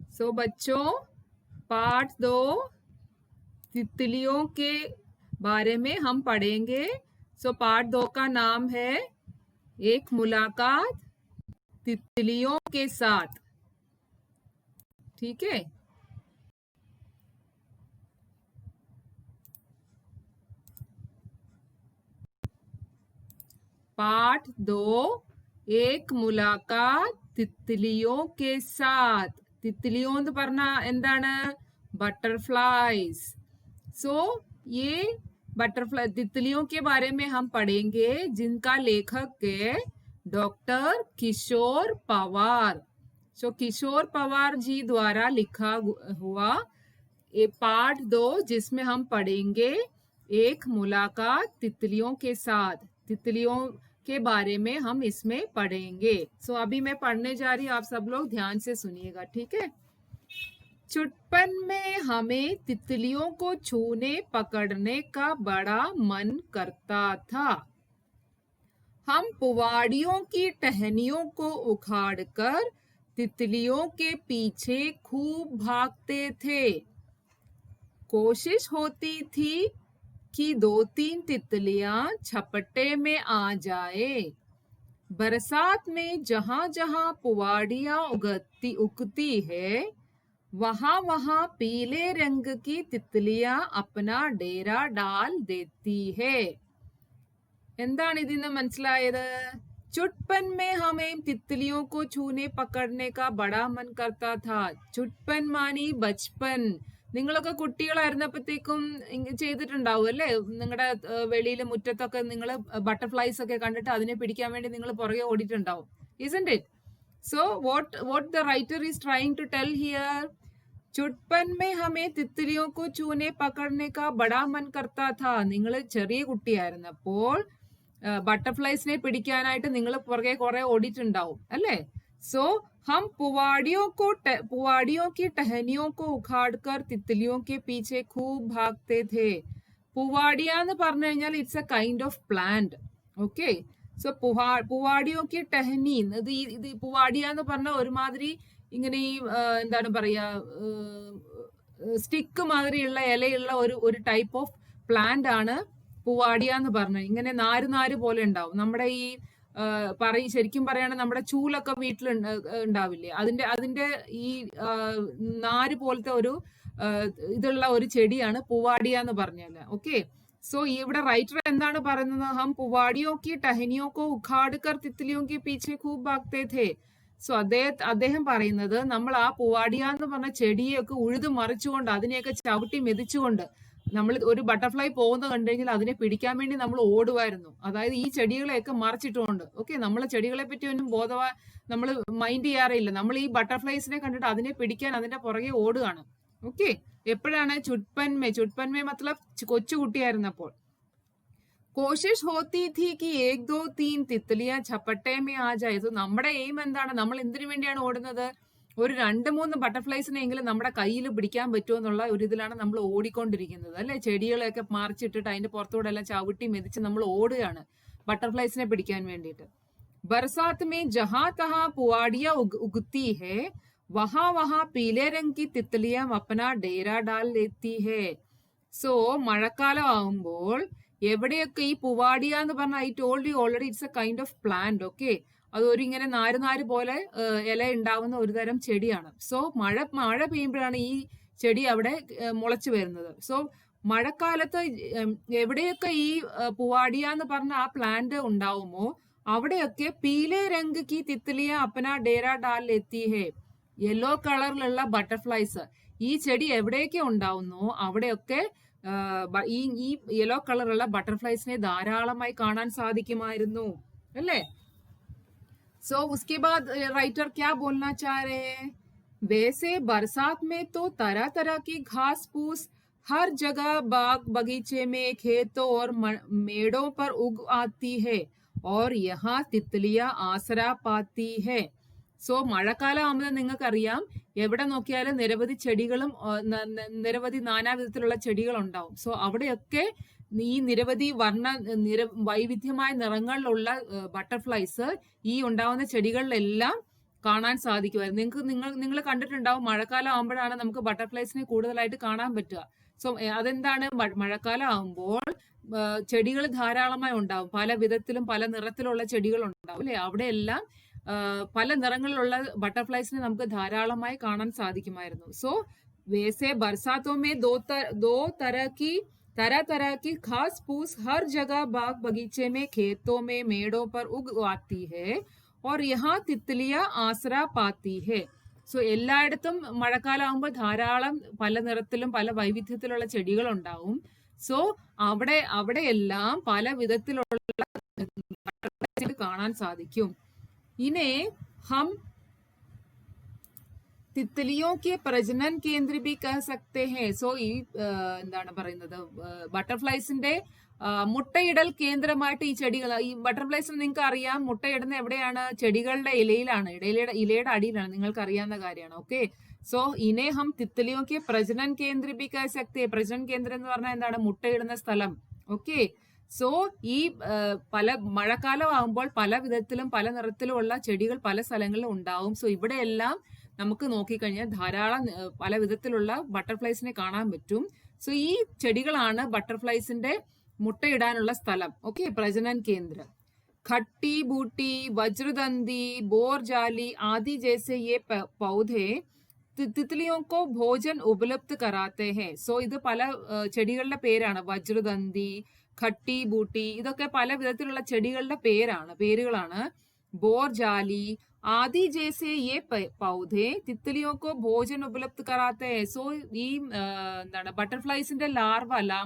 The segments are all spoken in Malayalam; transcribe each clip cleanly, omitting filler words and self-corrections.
सो बच्चों, पार्ट 2 तितलियों के बारे में हम पढ़ेंगे। सो पार्ट 2 का नाम है एक मुलाकात तितलियों के साथ। ठीक है। पार्ट 2 एक मुलाकात തിത്തലിയോं के साथ. തിത്തലിയോं എന്ന് പറഞ്ഞ എന്താണ്? बटरफ्लाइज. सो ये बटरफ्लाई तितलियों के बारे में हम पढ़ेंगे जिनका लेखक है डॉक्टर किशोर पवार. सो किशोर पवार जी द्वारा लिखा हुआ ये पार्ट 2 जिसमें हम पढ़ेंगे एक मुलाकात तितलियों के साथ. तितलियों के बारे में हम इसमें पढ़ेंगे. सो अभी मैं पढ़ने जा रही हूँ, आप सब लोग ध्यान से सुनिएगा. ठीक है. चुटपन में हमें तितलियों को छूने पकड़ने का बड़ा मन करता था. हम पुवाड़ियों की टहनियों को उखाड़कर तितलियों के पीछे खूब भागते थे. कोशिश होती थी कि 2-3 तितलियां छपटे में आ जाए. बरसात में जहां जहां पुवाड़ियां उगती है वहां वहां पीले रंग की तितलियां अपना डेरा डाल देती है. എന്താണ് ഇതിന്ന് മനസ്സിലായത്? चुटपन में हमें तितलियों को छूने पकड़ने का बड़ा मन करता था. चुटपन मानी बचपन. നിങ്ങളൊക്കെ കുട്ടികളായിരുന്നപ്പോഴത്തേക്കും ചെയ്തിട്ടുണ്ടാവും അല്ലേ? നിങ്ങളുടെ വെളിയിലെ മുറ്റത്തൊക്കെ നിങ്ങൾ ബട്ടർഫ്ലൈസ് ഒക്കെ കണ്ടിട്ട് അതിനെ പിടിക്കാൻ വേണ്ടി നിങ്ങൾ പുറകെ ഓടിയിട്ടുണ്ടാവും. Isn't it? So what the writer is trying to tell here? ചുട്പൻ में हमें तितलियों को छूने पकड़ने का बड़ा मन करता था. നിങ്ങൾ ചെറിയ കുട്ടിയായിരുന്നപ്പോൾ ബട്ടർഫ്ലൈസിനെ പിടിക്കാനായിട്ട് നിങ്ങൾ പുറകെ കുറെ ഓടിയിട്ടുണ്ടാവും അല്ലേ? സോ हम पुवाड़ियों की टहनियों को उखाड़कर तितलियों के पीछे खूब भागते थे. पुवाड़िया എന്ന് പറഞ്ഞു കഴിഞ്ഞാൽ it's a kind of plant. Okay. So പുവാടിയോ की टहनी ഇത് പുവാടിയ എന്ന് പറഞ്ഞ ഒരുമാതിരി ഇങ്ങനെ ഈ എന്താണ് പറയാ സ്റ്റിക്ക് മാതിരിയുള്ള ഇലയുള്ള ഒരു ടൈപ്പ് ഓഫ് പ്ലാന്റ് ആണ് പുവാടിയ എന്ന് പറഞ്ഞത്. ഇങ്ങനെ നാര് പോലെ ഉണ്ടാവും. നമ്മുടെ ഈ ശരിക്കും പറയുകയാണെങ്കിൽ നമ്മുടെ ചൂലൊക്കെ വീട്ടിൽ ഉണ്ടാവില്ലേ, അതിന്റെ ഈ നാര് പോലത്തെ ഒരു ഇതുള്ള ഒരു ചെടിയാണ് പുവാടിയ എന്ന് പറഞ്ഞാല്. ഓക്കെ. സോ ഇവിടെ റൈറ്റർ എന്താണ് പറയുന്നത്? ഹം പുവാടിയോ കി ടഹനിയോ കോ ഉഖാഡ്കർ തിത്ലിയോ കി പീछे खूब भागते थे. സോ അദ്ദേഹം പറയുന്നത് നമ്മൾ ആ പുവാടിയ എന്ന് പറഞ്ഞ ചെടിയൊക്കെ ഉഴുതു മറിച്ചുകൊണ്ട് അതിനെയൊക്കെ ചവിട്ടി മെതിച്ചുകൊണ്ട് നമ്മൾ ഒരു ബട്ടർഫ്ലൈ പോകുന്നത് കണ്ടു കഴിഞ്ഞാൽ അതിനെ പിടിക്കാൻ വേണ്ടി നമ്മൾ ഓടുമായിരുന്നു. അതായത് ഈ ചെടികളെയൊക്കെ മറിച്ചിട്ടുകൊണ്ട്. ഓക്കെ. നമ്മൾ ചെടികളെ പറ്റി ഒന്നും നമ്മൾ മൈൻഡ് ചെയ്യാറില്ല. നമ്മൾ ഈ ബട്ടർഫ്ലൈസിനെ കണ്ടിട്ട് അതിനെ പിടിക്കാൻ അതിന്റെ പുറകെ ഓടുകയാണ്. ഓക്കെ. എപ്പോഴാണ്? ചുട്പന്മേ മത്ലബ് കൊച്ചുകുട്ടിയായിരുന്നപ്പോൾ. കോശിഷ് ഹോത്തി थी कि 1-2-3 തിത്തലിയാ ഛപ്പട്ടെ മേ ആ ജായേ. സോ നമ്മുടെ എയിം എന്താണ്? നമ്മൾ എന്തിനു വേണ്ടിയാണ് ഓടുന്നത്? ഒരു 2-3 ബട്ടർഫ്ലൈസിനെങ്കിലും നമ്മുടെ കയ്യിൽ പിടിക്കാൻ പറ്റുമോ എന്നുള്ള ഒരു ഇതിലാണ് നമ്മൾ ഓടിക്കൊണ്ടിരിക്കുന്നത് അല്ലെ? ചെടികളെയൊക്കെ മറിച്ചിട്ടിട്ട് അതിന്റെ പുറത്തൂടെ എല്ലാം ചവിട്ടി മെതിച്ച് നമ്മൾ ഓടുകയാണ് ബട്ടർഫ്ലൈസിനെ പിടിക്കാൻ വേണ്ടിയിട്ട്. ബർസാത്ത് മേ ജഹാ തഹാ പുവാടിയ ഉഗത്തി ഹേ വഹാ വഹാ പീലെ രംഗ് കി തിത്തലിയാ അപ്പന ഡേര ഡാൽ ലേത്തി ഹേ. സോ മഴക്കാലം ആകുമ്പോൾ എവിടെയൊക്കെ ഈ പുവാടിയ എന്ന് പറഞ്ഞാൽ I told you already it's a kind of plant. Okay. അതൊരു ഇങ്ങനെ നാര് പോലെ ഇല ഉണ്ടാവുന്ന ഒരു തരം ചെടിയാണ്. സോ മഴ പെയ്യുമ്പോഴാണ് ഈ ചെടി അവിടെ മുളച്ചു വരുന്നത്. സോ മഴക്കാലത്ത് എവിടെയൊക്കെ ഈ പുവാടിയ എന്ന് പറഞ്ഞ ആ പ്ലാന്റ് ഉണ്ടാവുമോ അവിടെയൊക്കെ പീലെ രംഗ് കി തിത്ലിയ അപ്പന ഡേര ഡാൽ എത്തി ഹേ. യെല്ലോ കളറിലുള്ള ബട്ടർഫ്ലൈസ് ഈ ചെടി എവിടെയൊക്കെ ഉണ്ടാവുന്നോ അവിടെയൊക്കെ ഈ യെല്ലോ കളറുള്ള ബട്ടർഫ്ലൈസിനെ ധാരാളമായി കാണാൻ സാധിക്കുമായിരുന്നു അല്ലേ? सो उसके बाद राइटर क्या बोलना चाह रहे हैं? वैसे बरसात में तो तरह तरह की घास फूस हर जगह बाग बगीचे में खेतों और मेड़ों पर उग आती है और यहाँ तितलियां आसरा पाती है. സോ മഴക്കാലം ആകുമ്പോൾ നിങ്ങൾക്കറിയാം എവിടെ നോക്കിയാലും നിരവധി ചെടികളും നിരവധി നാനാവിധത്തിലുള്ള ചെടികൾ ഉണ്ടാവും. സോ അവിടെയൊക്കെ ഈ നിരവധി വൈവിധ്യമായ നിറങ്ങളിലുള്ള ബട്ടർഫ്ലൈസ് ഈ ഉണ്ടാവുന്ന ചെടികളിലെല്ലാം കാണാൻ സാധിക്കുമായിരുന്നു. നിങ്ങൾ കണ്ടിട്ടുണ്ടാവും, മഴക്കാലം ആകുമ്പോഴാണ് നമുക്ക് ബട്ടർഫ്ലൈസിനെ കൂടുതലായിട്ട് കാണാൻ പറ്റുക. സോ അതെന്താണ്, മഴക്കാലം ആകുമ്പോൾ ചെടികൾ ധാരാളമായി ഉണ്ടാവും. പല വിധത്തിലും പല നിറത്തിലുള്ള ചെടികൾ ഉണ്ടാവും അല്ലെ. അവിടെയെല്ലാം പല നിറങ്ങളിലുള്ള ബട്ടർഫ്ലൈസിനെ നമുക്ക് ധാരാളമായി കാണാൻ സാധിക്കുമായിരുന്നു. സോ वैसे बरसातों में दो तरह तरह की घास फूस हर जगह बाग बगीचे में, खेतों में, मेड़ों पर उग आती है और यहाँ तितलियां आसरा पाती है. സോ എല്ലായിടത്തും മഴക്കാലം ആകുമ്പോൾ ധാരാളം പല നിറത്തിലും പല വൈവിധ്യത്തിലുള്ള ചെടികൾ ഉണ്ടാവും. സോ അവിടെയെല്ലാം പല വിധത്തിലുള്ള കാണാൻ സാധിക്കും. ഇനെ ഹം തിത്തലിയോ കെ പ്രജനൻ കേന്ദ്ര ബി കഹ സക്തേ ഹേ. സോ ഈ എന്താണ് പറയുന്നത്, ബട്ടർഫ്ലൈസിന്റെ മുട്ടയിടൽ കേന്ദ്രമായിട്ട് ഈ ചെടികൾ, ഈ ബട്ടർഫ്ലൈസിന് നിങ്ങൾക്ക് അറിയാം മുട്ടയിടുന്ന എവിടെയാണ്, ചെടികളുടെ ഇലയിലാണ്, ഇലയുടെ അടിയിലാണ്, നിങ്ങൾക്ക് അറിയാവുന്ന കാര്യമാണ്. ഓക്കെ, സോ ഇനെ ഹം തിത്തലിയോ കെ പ്രജനൻ കേന്ദ്ര ബി കഹ സക്തേ. പ്രജനൻ കേന്ദ്രം എന്ന് പറഞ്ഞാൽ എന്താണ്, മുട്ടയിടുന്ന സ്ഥലം. ഓക്കെ, സോ ഈ മഴക്കാലം ആകുമ്പോൾ പല വിധത്തിലും പല നിറത്തിലുമുള്ള ചെടികൾ പല സ്ഥലങ്ങളിലും ഉണ്ടാവും. സോ ഇവിടെയെല്ലാം നമുക്ക് നോക്കിക്കഴിഞ്ഞാൽ ധാരാളം പല വിധത്തിലുള്ള ബട്ടർഫ്ലൈസിനെ കാണാൻ പറ്റും. സോ ഈ ചെടികളാണ് ബട്ടർഫ്ലൈസിന്റെ മുട്ടയിടാനുള്ള സ്ഥലം. ഓക്കെ, പ്രജനൻ കേന്ദ്ര. खट्टी बूटी, वज्रदंती, बोरजाली आदि जैसे ये पौधे തിത്ലിയോ കോ ഭോജൻ ഉപലബ്ധ കരാത്തെ ഹേ. സോ ഇത് പല ചെടികളുടെ പേരാണ്. വജ്രദന്തി, ഖട്ടി ബൂട്ടി, ഇതൊക്കെ പല വിധത്തിലുള്ള ചെടികളുടെ പേരുകളാണ്. ബോർജാലി ആദി ജैसे ये पौधे तितलियों को भोजन उपलब्ध कराते हैं. സോ ഈ എന്താണ്, ബട്ടർഫ്ലൈസിന്റെ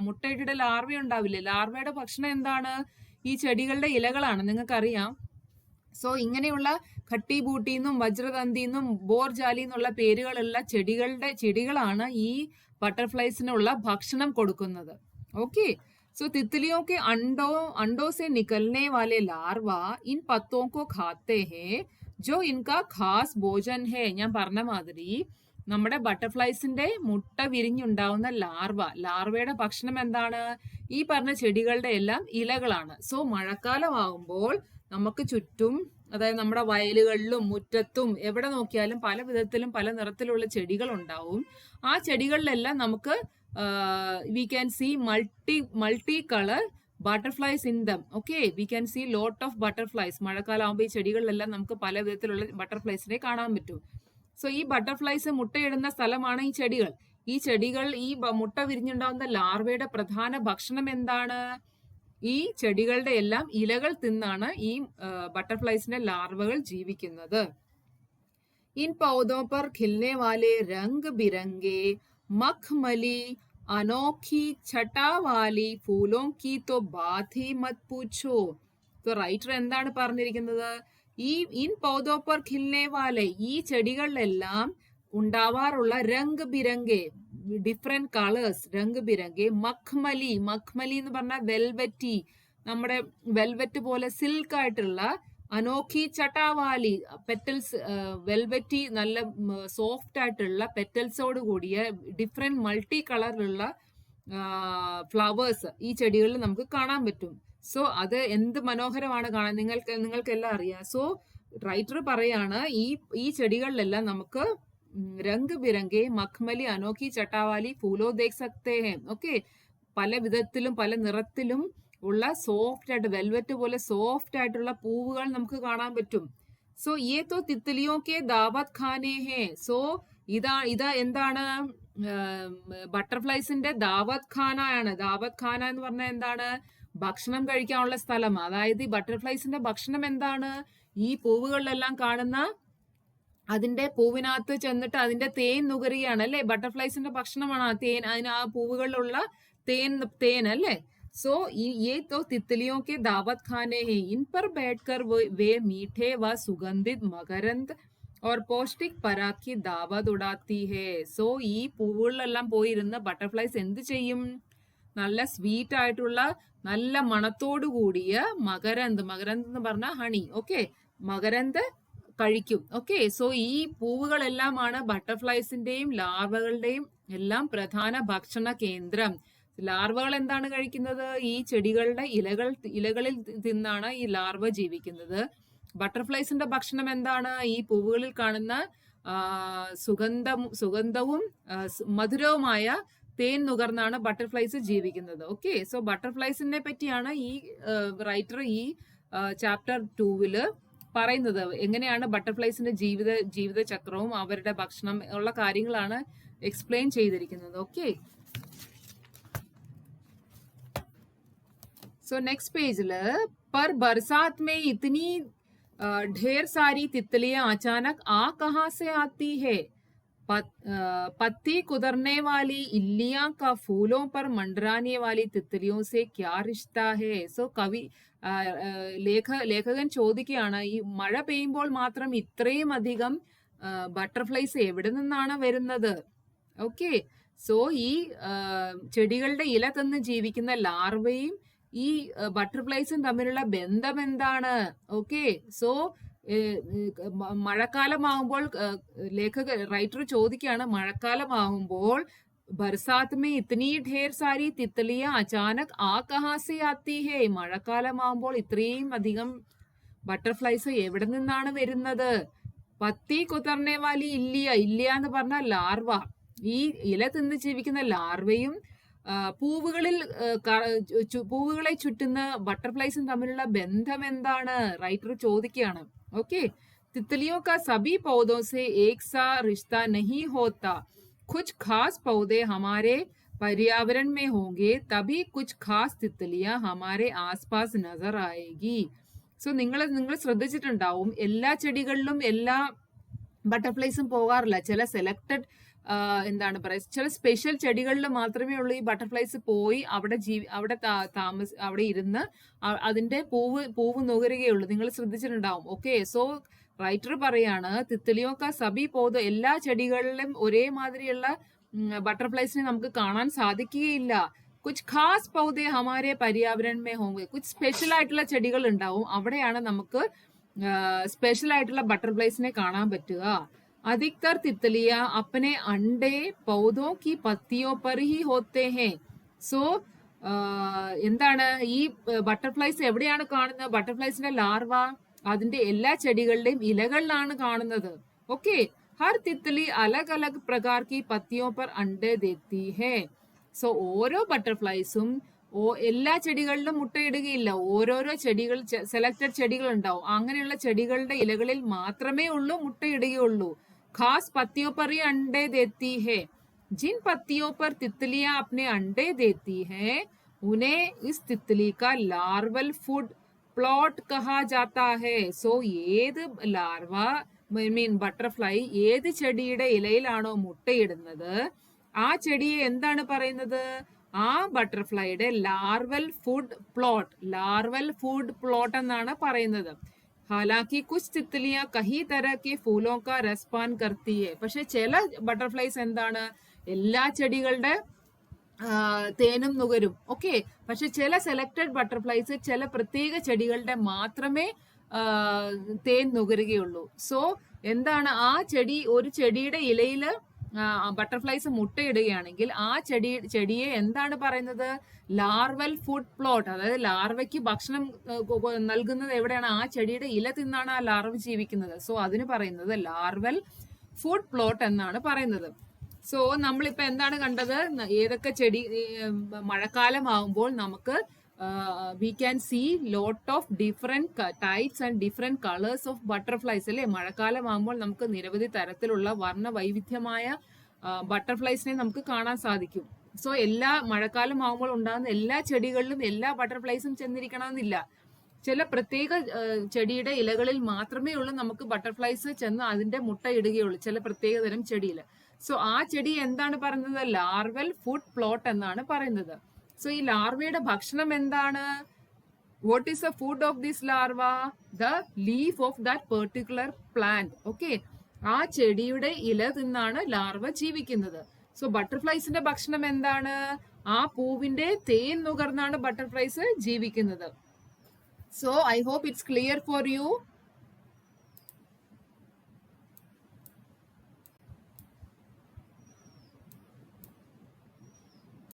മുട്ടയുടെ ലാർവ ഉണ്ടാവില്ലേ, ലാർവയുടെ ഭക്ഷണം എന്താണ്, ഈ ചെടികളുടെ ഇലകളാണ്, നിങ്ങൾക്കറിയാം. സോ ഇങ്ങനെയുള്ള ഖട്ടി ബൂട്ടിന്നും വജ്രതന്തിന്നും ബോർജാലി എന്നുള്ള പേരുകളുള്ള ചെടികളാണ് ഈ ബട്ടർഫ്ലൈസിനുള്ള ഭക്ഷണം കൊടുക്കുന്നത്. ഓക്കെ, सो तितलियों के अंडों से निकलने वाले लार्वा इन पत्तों को खाते हैं जो इनका खास भोजन है. ഞാൻ പറഞ്ഞ മാതിരി നമ്മുടെ ബട്ടർഫ്ലൈസിന്റെ മുട്ട വിരിഞ്ഞുണ്ടാവുന്ന ലാർവയുടെ ഭക്ഷണം എന്താണ്, ഈ പറഞ്ഞ ചെടികളുടെ എല്ലാം ഇലകളാണ്. സോ മഴക്കാലമാകുമ്പോൾ നമുക്ക് ചുറ്റും, അതായത് നമ്മുടെ വയലുകളിലും മുറ്റത്തും എവിടെ നോക്കിയാലും പല വിധത്തിലും പല നിറത്തിലുള്ള ചെടികൾ ഉണ്ടാവും. ആ ചെടികളിലെല്ലാം നമുക്ക് we can see multi-color butterflies in them. Okay, we can see lot of butterflies. മഴക്കാലം ആകുമ്പോൾ ഈ ചെടികളിലെല്ലാം നമുക്ക് പല വിധത്തിലുള്ള ബട്ടർഫ്ലൈസിനെ കാണാൻ പറ്റും. സോ ഈ ബട്ടർഫ്ലൈസ് മുട്ടയിടുന്ന സ്ഥലമാണ് ഈ ചെടികൾ. ഈ മുട്ട വിരിഞ്ഞുണ്ടാകുന്ന ലാർവയുടെ പ്രധാന ഭക്ഷണം എന്താണ്, ഈ ചെടികളുടെ എല്ലാം ഇലകൾ തിന്നാണ് ഈ ബട്ടർഫ്ലൈസിന്റെ ലാർവകൾ ജീവിക്കുന്നത്. ഇൻ പൗധോं पर खिलने वाले रंग बिरंगे मखमली अनोखी छटा वाली फूलों की तो बात ही मत पूछो. तो റൈറ്റർ എന്താണ് പറഞ്ഞിരിക്കുന്നത്, ഈ ഇൻ പൗധോं पर खिलने वाले, ഈ ചെടികളിലെല്ലാം ഉണ്ടാവാറുള്ള രംഗ് ബിരംഗെ, ഡിഫറെന്റ് കളേഴ്സ്, രംഗ് ബിരംഗെ. മഖ്മലി എന്ന് പറഞ്ഞാൽ വെൽവെറ്റി, നമ്മുടെ വെൽവെറ്റ് പോലെ സിൽക്ക് ആയിട്ടുള്ള. അനോഖി ചട്ടാവാലി, പെറ്റൽസ്, വെൽവെറ്റി, നല്ല സോഫ്റ്റ് ആയിട്ടുള്ള പെറ്റൽസോട് കൂടിയ ഡിഫറെന്റ് മൾട്ടി കളറിലുള്ള ഫ്ലവേഴ്സ് ഈ ചെടികളിൽ നമുക്ക് കാണാൻ പറ്റും. സോ അത് എന്ത് മനോഹരമാണ് കാണാൻ, നിങ്ങൾക്കെല്ലാം അറിയാം. സോ റൈറ്റർ പറയാണ്, ഈ ചെടികളിലെല്ലാം നമുക്ക് രംഗ് ബിരംഗെ മഖ്മലി അനോഖി ചട്ടാവാലി ഫൂലോ ദേഖ് സക്തേ ഹേ. ഓക്കെ, പല വിധത്തിലും പല നിറത്തിലും ഉള്ള സോഫ്റ്റ് ആയിട്ട്, വെൽവെറ്റ് പോലെ സോഫ്റ്റ് ആയിട്ടുള്ള പൂവുകൾ നമുക്ക് കാണാൻ പറ്റും. സോ യേ തോ തിത്ലിയോ കെ ദാവത് ഖാനേ ഹേ. സോ ഇതാ എന്താണ്, ബട്ടർഫ്ലൈസിന്റെ ദാവത് ഖാന ആണ്. ദാവത് ഖാന എന്ന് പറഞ്ഞാൽ എന്താണ്, ഭക്ഷണം കഴിക്കാനുള്ള സ്ഥലം. അതായത് ഈ ബട്ടർഫ്ലൈസിന്റെ ഭക്ഷണം എന്താണ്, ഈ പൂവുകളിലെല്ലാം കാണുന്ന അതിന്റെ പൂവിനകത്ത് ചെന്നിട്ട് അതിന്റെ തേൻ നുകരുകയാണ് അല്ലെ. ബട്ടർഫ്ലൈസിന്റെ ഭക്ഷണമാണ് ആ തേൻ, ആ പൂവുകളിലുള്ള തേൻ അല്ലേ. सो ये तो तितलियों के दावत खाने हैं. इन पर बैठकर वे मीठे व सुगंधित मकरंद और पौष्टिक पराग की दावत उड़ाती है. സോ ഈ പൂവുകളിലെല്ലാം പോയിരുന്ന ബട്ടർഫ്ലൈസ് എന്ത് ചെയ്യും, നല്ല സ്വീറ്റ് ആയിട്ടുള്ള നല്ല മണത്തോടു കൂടിയ മകരന്ത് എന്ന് പറഞ്ഞാൽ ഹണി. ഓക്കെ, മകരന്ത് കഴിക്കും. ഓക്കെ, സോ ഈ പൂവുകളെല്ലാമാണ് ബട്ടർഫ്ലൈസിന്റെയും ലാർവകളുടെയും എല്ലാം പ്രധാന ഭക്ഷണ കേന്ദ്രം. ലാർവകൾ എന്താണ് കഴിക്കുന്നത്, ഈ ചെടികളുടെ ഇലകളിൽ തിന്നാണ് ഈ ലാർവ ജീവിക്കുന്നത്. ബട്ടർഫ്ലൈസിന്റെ ഭക്ഷണം എന്താണ്? ഈ പൂവുകളിൽ കാണുന്ന സുഗന്ധവും മധുരവുമായ തേൻ നുകർന്നാണ് ബട്ടർഫ്ലൈസ് ജീവിക്കുന്നത്. ഓക്കെ, സോ ബട്ടർഫ്ലൈസിനെ പറ്റിയാണ് ഈ റൈറ്റർ ഈ ചാപ്റ്റർ 2 പറയുന്നത്. എങ്ങനെയാണ് ബട്ടർഫ്ലൈസിന്റെ ജീവിത ചക്രവും അവരുടെ ഭക്ഷണം ഉള്ള കാര്യങ്ങളാണ് എക്സ്പ്ലെയിൻ ചെയ്തിരിക്കുന്നത്. ഓക്കെ, सो नेक्स्ट पेज पर बरसात में इतनी ढेर सारी तितलियां अचानक कहां से आती है? पत्ती कुदरने वाली इल्लियां का फूलों पर मंडराने वाली तितलियों से क्या रिश्ता है? सो कवि ലേഖകൻ ചോദിക്കുകയാണ്, ഈ മഴ പെയ്യുമ്പോൾ മാത്രം ഇത്രയും അധികം ബട്ടർഫ്ലൈസ് എവിടെ നിന്നാണ് വരുന്നത്? ഓക്കെ, സോ ഈ ചെടികളുടെ ഇല തിന്ന് ജീവിക്കുന്ന ലാർവയും ഈ ബട്ടർഫ്ലൈസും തമ്മിലുള്ള ബന്ധം എന്താണ്? ഓക്കെ, സോ മഴക്കാലമാകുമ്പോൾ റൈറ്റർ ചോദിക്കുകയാണ്, മഴക്കാലമാകുമ്പോൾ ബർസാത്ത് മേ ഇത്നി ഢേർ സാരി തിത്തലിയ അചാനക് കഹാ സെ ആത്തി ഹേ? മഴക്കാലമാകുമ്പോൾ ഇത്രയും അധികം ബട്ടർഫ്ലൈസ് എവിടെ നിന്നാണ് വരുന്നത്? പത്തി കുതർനെ വാലി ഇല്ലിയ എന്ന് പറഞ്ഞ ലാർവ, ഈ ഇല തിന്ന് ജീവിക്കുന്ന ലാർവയും പൂവുകളെ ചുറ്റുന്ന ബട്ടർഫ്ലൈസും തമ്മിലുള്ള ബന്ധം എന്താണ്? റൈറ്റർ ചോദിക്കുകയാണ്. ഓക്കെ, तितलियों का सभी पौधों से एक सा रिश्ता नहीं होता. कुछ खास पौधे हमारे पर्यावरण में होंगे तभी कुछ खास तितलियां हमारे आसपास नजर आएगी. സോ നിങ്ങൾ ശ്രദ്ധിച്ചിട്ടുണ്ടാവും, എല്ലാ ചെടികളിലും എല്ലാ ബട്ടർഫ്ലൈസും പോകാറില്ല. ചില സെലക്ടഡ് എന്താണ് പറയുക, ചില സ്പെഷ്യൽ ചെടികളിൽ മാത്രമേ ഉള്ളൂ ഈ ബട്ടർഫ്ലൈസ് പോയി അവിടെ ഇരുന്ന് അതിന്റെ പൂവ് നുകരുകയുള്ളൂ. നിങ്ങൾ ശ്രദ്ധിച്ചിട്ടുണ്ടാവും. ഓക്കെ, സോ റൈറ്റർ പറയാണ്, തിത്തലിയോക്ക സബി പോത്, എല്ലാ ചെടികളിലും ഒരേ മാതിരിയുള്ള ബട്ടർഫ്ലൈസിനെ നമുക്ക് കാണാൻ സാധിക്കുകയില്ല. കുച്ച് ഖാസ് പൗധെ ഹമാരെ പര്യാവരൺ മേ ഹോംഗെ, കുച്ച് സ്പെഷ്യൽ ആയിട്ടുള്ള ചെടികൾ ഉണ്ടാവും, അവിടെയാണ് നമുക്ക് സ്പെഷ്യൽ ആയിട്ടുള്ള ബട്ടർഫ്ലൈസിനെ കാണാൻ പറ്റുക. अधिकतर तितलियां अपने अंडे पौधों की पत्तियों पर ही होते हैं. സോ എന്താണ് ഈ ബട്ടർഫ്ലൈസ് എവിടെയാണ് കാണുന്നത്? ബട്ടർഫ്ലൈസിന്റെ ലാർവ അതിന്റെ എല്ലാ ചെടികളുടെയും ഇലകളിലാണ് കാണുന്നത്. ഓക്കെ, ഹർ തിത്തലി അലഗ് അലഗ് പ്രകാർ കി പത്തിയോ പർ അണ്ടേ ദേത്തി ഹേ. സോ ഓരോ ബട്ടർഫ്ലൈസും എല്ലാ ചെടികളിലും മുട്ടയിടുകയില്ല. ഓരോരോ ചെടികൾ, സെലക്ടഡ് ചെടികൾ ഉണ്ടാവും. അങ്ങനെയുള്ള ചെടികളുടെ ഇലകളിൽ മാത്രമേ ഉള്ളൂ മുട്ടയിടുകയുള്ളൂ. खास पत्तियों पर ही अंडे देती है. जिन पत्तियों पर तितलियां अपने अंडे देती हैं उन्हें इस तितली का लार्वल फूड प्लॉट कहा जाता है. സോ ഏത് ലാർവ ബട്ടർഫ്ലൈ ഏത് ചെടിയുടെ ഇലയിലാണോ മുട്ടയിടുന്നത് ആ ചെടിയെ എന്താണ് പറയുന്നത്? ആ ബട്ടർഫ്ലൈയുടെ ലാർവൽ ഫുഡ് പ്ലോട്ട് എന്നാണ് പറയുന്നത്. हालांकि कुछ तितलियां कई तरह के फूलों का रस पान करती है. പക്ഷെ ചില ബട്ടർഫ്ലൈസ് എന്താണ്, എല്ലാ ചെടികളുടെ തേനും നുകരും. ഓക്കെ, പക്ഷെ ചില സെലക്ടഡ് ബട്ടർഫ്ലൈസ് ചില പ്രത്യേക ചെടികളുടെ മാത്രമേ തേൻ നുകരുകയുള്ളൂ. സോ എന്താണ്, ഒരു ചെടിയുടെ ഇലയില് ബട്ടർഫ്ലൈസ് മുട്ടയിടുകയാണെങ്കിൽ ആ ചെടിയെ എന്താണ് പറയുന്നത്? Larval food plot. അതായത് ലാർവയ്ക്ക് ഭക്ഷണം നൽകുന്നത് എവിടെയാണ്? ആ ചെടിയുടെ ഇല തിന്നാണ് ആ ലാർവ ജീവിക്കുന്നത്. സോ അതിന് പറയുന്നത് ലാർവൽ ഫുഡ് പ്ലോട്ട് എന്നാണ് പറയുന്നത്. സോ നമ്മളിപ്പോ എന്താണ് കണ്ടത്? ഏതൊക്കെ ചെടി മഴക്കാലമാകുമ്പോൾ നമുക്ക് we can see lot of different types and different colors of butterflies അല്ലേ? മഴക്കാലമാകുമ്പോൾ നമുക്ക് നിരവധി തരത്തിലുള്ള വർണ്ണ വൈവിധ്യമായ ബട്ടർഫ്ലൈസിനെ നമുക്ക് കാണാൻ സാധിക്കും. സോ എല്ലാ മഴക്കാലമാകുമ്പോൾ ഉണ്ടാകുന്ന എല്ലാ ചെടികളിലും എല്ലാ ബട്ടർഫ്ലൈസും ചെന്നിരിക്കണമെന്നില്ല. ചില പ്രത്യേക ചെടിയുടെ ഇലകളിൽ മാത്രമേ ഉള്ളൂ നമുക്ക് ബട്ടർഫ്ലൈസ് ചെന്ന് അതിന്റെ മുട്ട ഇടുകയുള്ളൂ, ചില പ്രത്യേക തരം ചെടിയിൽ. സോ ആ ചെടി എന്താണ് പറയുന്നത്? ലാർവൽ ഫുഡ് പ്ലോട്ട് എന്നാണ് പറയുന്നത്. സോ ഈ ലാർവയുടെ ഭക്ഷണം എന്താണ്? What is the food of this larva? The leaf of that particular plant. Okay, ആ ചെടിയുടെ ഇല തിന്നാണ് ലാർവ ജീവിക്കുന്നത്. സോ ബട്ടർഫ്ലൈസിന്റെ ഭക്ഷണം എന്താണ്? ആ പൂവിന്റെ തേൻ നുകർന്നാണ് ബട്ടർഫ്ലൈസ് ജീവിക്കുന്നത്. So I hope it's clear for U.